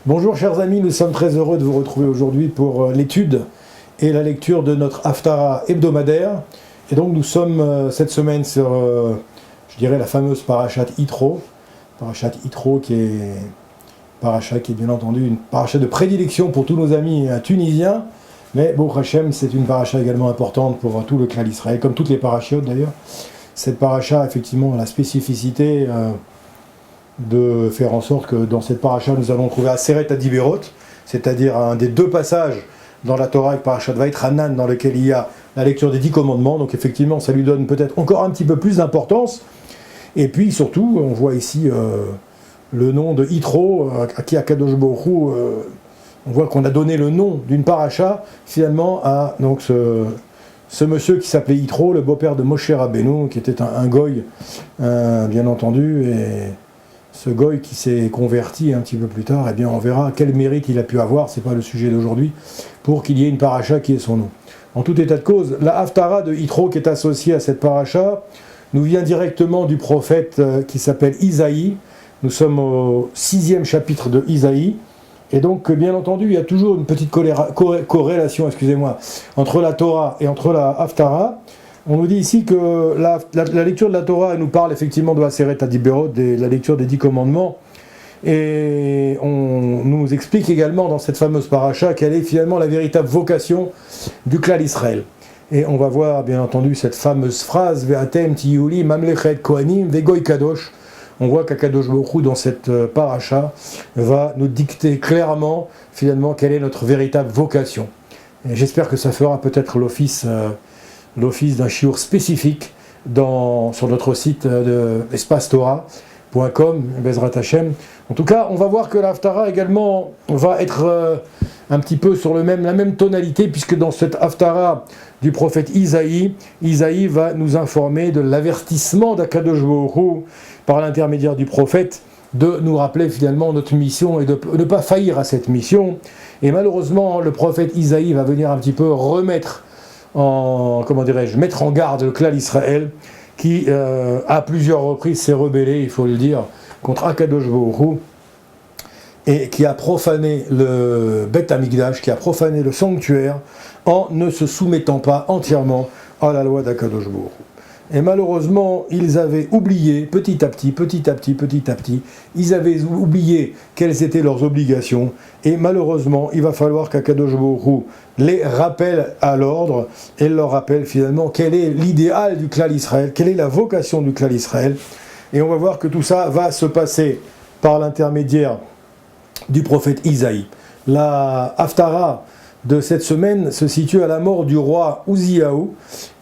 Bonjour chers amis, nous sommes très heureux de vous retrouver aujourd'hui pour l'étude et la lecture de notre Haftara hebdomadaire. Et donc nous sommes cette semaine sur, je dirais, la fameuse Parashat Yitro. Parashat Yitro qui est bien entendu une parashat de prédilection pour tous nos amis tunisiens. Mais Baruch Hashem, c'est une parasha également importante pour tout le clan d'Israël, comme toutes les parachiotes d'ailleurs. Cette parasha, effectivement, a la spécificité de faire en sorte que dans cette paracha, nous allons trouver Aseret Adiberot, c'est-à-dire un des deux passages dans la Torah avec Parashat Vaïtranan, dans lequel il y a la lecture des 10 commandements. Donc effectivement, ça lui donne peut-être encore un petit peu plus d'importance. Et puis surtout, on voit ici le nom de Yitro, à qui Akadosh Baruch Hu, on voit qu'on a donné le nom d'une paracha, finalement, à donc, ce monsieur qui s'appelait Yitro, le beau-père de Moshe Rabbeinu, qui était un goy, bien entendu, et ce goy qui s'est converti un petit peu plus tard, eh bien on verra quel mérite il a pu avoir, c'est pas le sujet d'aujourd'hui, pour qu'il y ait une paracha qui ait son nom. En tout état de cause, la Haftara de Yitro qui est associée à cette paracha nous vient directement du prophète qui s'appelle Isaïe. Nous sommes au 6e chapitre de Isaïe, et donc bien entendu il y a toujours une petite corrélation, entre la Torah et entre la Haftara. On nous dit ici que la lecture de la Torah elle nous parle effectivement de Aseret Adiberot, de la lecture des 10 commandements, et on nous explique également dans cette fameuse paracha quelle est finalement la véritable vocation du clan d'Israël. Et on va voir bien entendu cette fameuse phrase Ve'atem tiyuli mamlechet kohanim vegoy kadosh. On voit qu'Akadosh Baruch Hu dans cette paracha va nous dicter clairement finalement quelle est notre véritable vocation. Et j'espère que ça fera peut-être l'office d'un shiur spécifique sur notre site de espacetorah.com, Bezrat Hashem. En tout cas, on va voir que l'Haftara également va être un petit peu sur la même tonalité, puisque dans cette Haftara du prophète Isaïe va nous informer de l'avertissement d'Akadosh Baruch Hu par l'intermédiaire du prophète, de nous rappeler finalement notre mission et de ne pas faillir à cette mission. Et malheureusement, le prophète Isaïe va venir un petit peu mettre en garde le clan d'Israël qui à plusieurs reprises s'est rebellé, il faut le dire, contre Akadosh Baruch Hu, et qui a profané le Beth Amikdash, qui a profané le sanctuaire en ne se soumettant pas entièrement à la loi d'Akadosh Baruch Hu. Et malheureusement, ils avaient oublié petit à petit, ils avaient oublié quelles étaient leurs obligations, et malheureusement, il va falloir qu'Akadosh Baruch Hu les rappelle à l'ordre, et leur rappelle finalement quel est l'idéal du clan d'Israël, quelle est la vocation du clan d'Israël. Et on va voir que tout ça va se passer par l'intermédiaire du prophète Isaïe. La Haftara de cette semaine se situe à la mort du roi Uziyahu,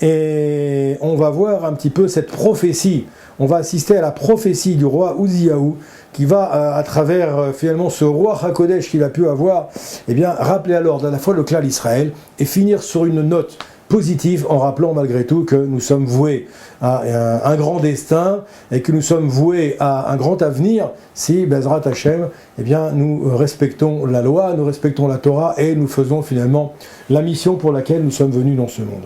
et on va voir un petit peu cette prophétie. On va assister à la prophétie du roi Uziyahu qui va, à travers finalement ce roi HaKodesh qu'il a pu avoir, eh bien, rappeler à l'ordre à la fois le clan d'Israël et finir sur une note positive en rappelant malgré tout que nous sommes voués à un grand destin et que nous sommes voués à un grand avenir si, Bezrat Hashem, eh bien, nous respectons la loi, nous respectons la Torah et nous faisons finalement la mission pour laquelle nous sommes venus dans ce monde.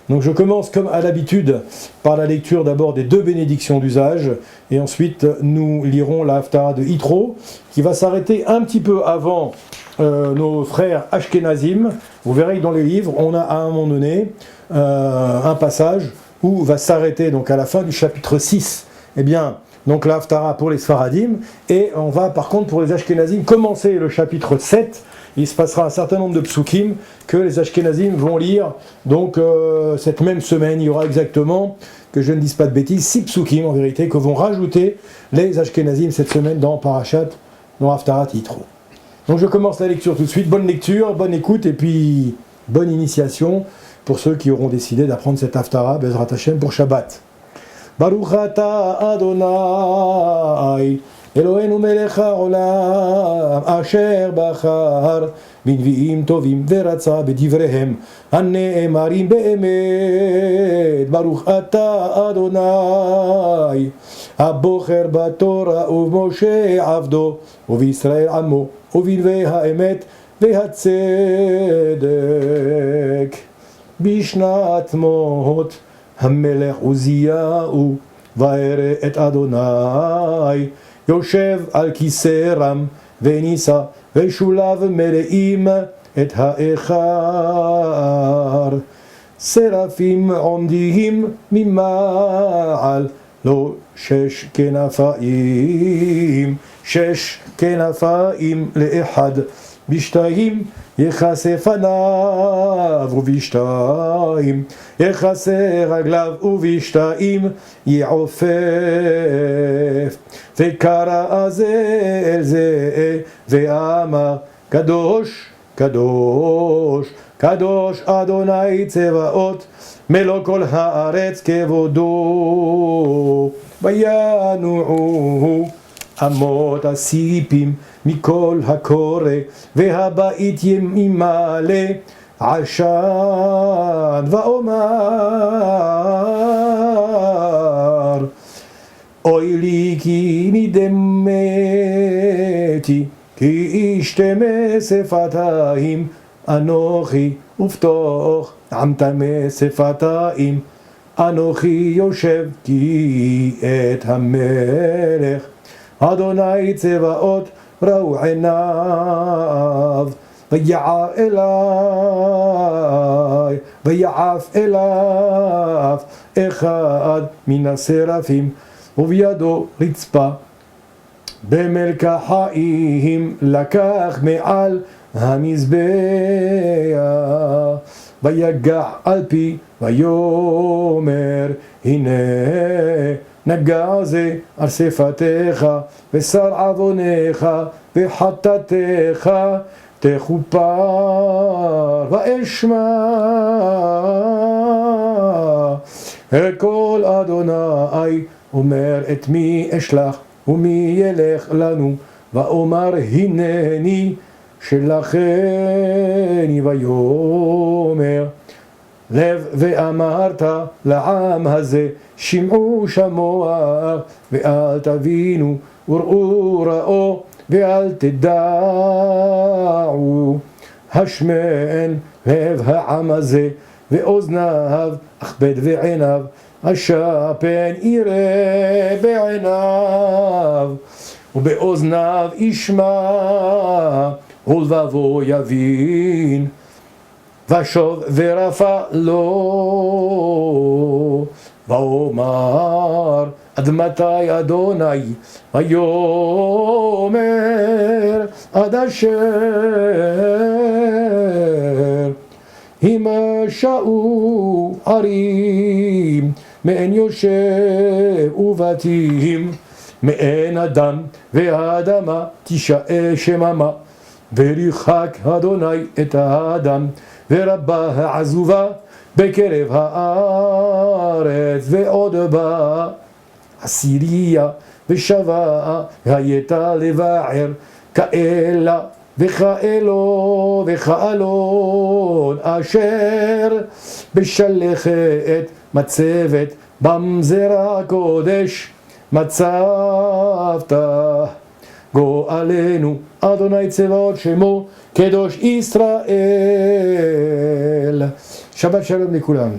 Donc je commence comme à l'habitude par la lecture d'abord des 2 bénédictions d'usage, et ensuite nous lirons la Haftara de Yitro qui va s'arrêter un petit peu avant nos frères Ashkenazim. Vous verrez que dans les livres, on a à un moment donné un passage où va s'arrêter donc à la fin du chapitre 6, eh bien, donc la Haftara pour les Sfaradim, et on va par contre pour les Ashkenazim commencer le chapitre 7. Il se passera un certain nombre de psukim que les Ashkenazim vont lire. Donc cette même semaine, il y aura exactement, que je ne dise pas de bêtises, 6 psukim en vérité que vont rajouter les Ashkenazim cette semaine dans Haftarat Yitro. Donc je commence la lecture tout de suite. Bonne lecture, bonne écoute et puis bonne initiation pour ceux qui auront décidé d'apprendre cette Haftara Bezrat Hashem pour Shabbat. Baruch ata Adonai Eloheinu melech haolam asher bachar בנביאים טובים ורצה בדבריהם הנאמרים באמת. ברוך אתה אדוני הבוחר בתורה ובמשה עבדו ובישראל עמו ובנביאי האמת והצדק. בשנת מות המלך עוזיהו וירא את אדוני יושב על כיסא רם ונישא ושולב מלאים את האיכר. שרפים עומדים ממעל, לו 6 כנפיים, 6 כנפיים לאחד, בשתיים יכסה פניו ובשתיים יכסה רגליו ובשתיים יעופף. וקרא זה אל זה ואמר קדוש קדוש קדוש אדוני צבאות מלוא כל הארץ כבודו. וינועו אמות הסיפים מכל הקורא והבית ימלא עשן. ואומר אוי לי כי נדמתי כי אשתמא שפתיים אנוכי ופתוח עמתמא שפתיים אנוכי יושב כי את המלך אדוני צבאות ראו עיניו. ויער אליי ויעף אליו אחד מן השרפים ובידו רצפה במלקחיים לקח מעל המזבח. ויגע על פי ויאמר הנה נגע זה על שפתיך ושר עוונך וחטאתך תכופר. ואשמע קול אדוני אומר את מי אשלח ומי ילך לנו. ואומר הנני שלחני. ויאמר לב ואמרת לעם הזה שמעו שמוע ואל תבינו וראו ראו ואל תדעו. השמן לב העם הזה ואוזניו אכבד ועיניו השפן יראה בעיניו ובאוזניו ישמע ולבבו יבין. ושוב ורפא לו ואומר עד מתי אדוני. ויאמר עד אשר הימשעו ערים מעין יושב ובתים מעין אדם והאדמה תישאה שממה. וריחק אדוני את האדם ורבה העזובה בקרב הארץ. ועוד בא עשיריה ושבה הייתה לבער כאלה וכאלו וכאלון אשר בשלכת מצבת במזרע הקודש מצבת. גואלנו אדוני צבאות שמו קדוש ישראל. שבת שלום לכולם.